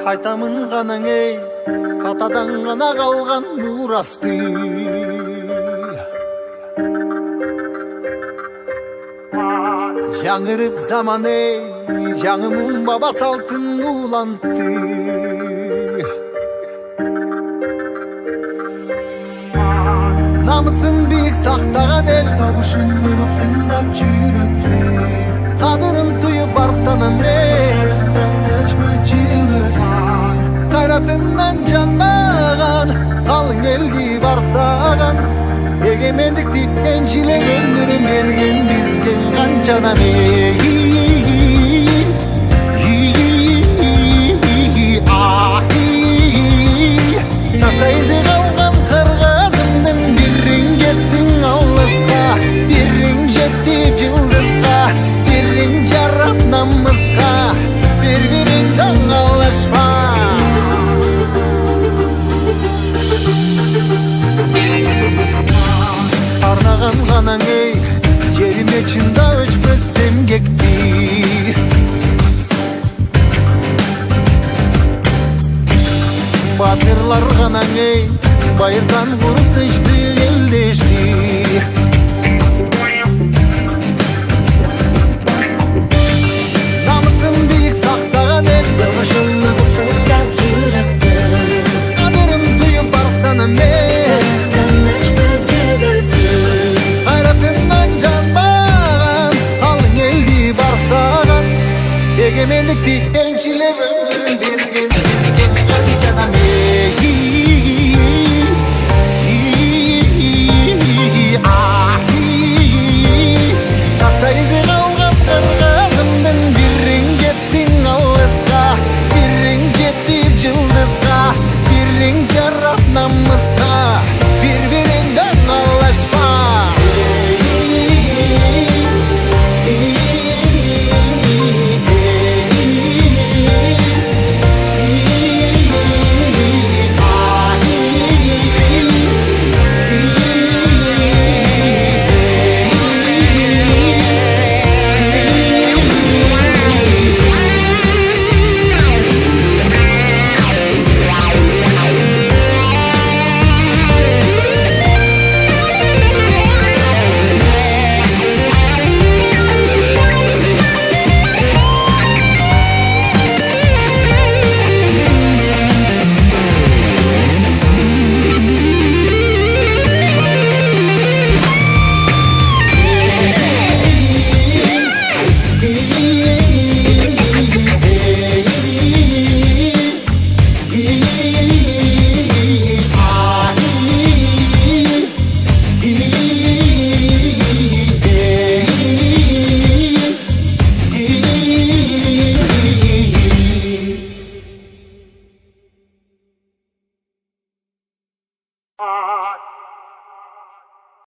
Айтамын ғанаң ей, атадан ғана қалған мұрасты. Жаңырып заман ей, жаңымын баба салтын улантты. Намысын биік сақтаған ел, табышын ұлып тыңдап жүріпті. Қадырын тұйып арықтанам ей, қайратынан жанбаған, қалың елді барықтаған. Егемендікті еншілеп өмірін берген бізген қаншадам ей. Нашта ізі қалған қырғызымдың бірін жеттің алысқа, бірін жеттіп жылдызға, бірін жарап намысқа, бір-біріңдің алашпа. Арнаған ғанаң ей, жеріме чында өшпес емгекті. Батырлар ғанаң ей, байырдан құрып тышты елдешті. Намысын биік сақтаған ел, табышын ұлттап жүріпті. қадырын тұйып арықтанам ей. Егемендікті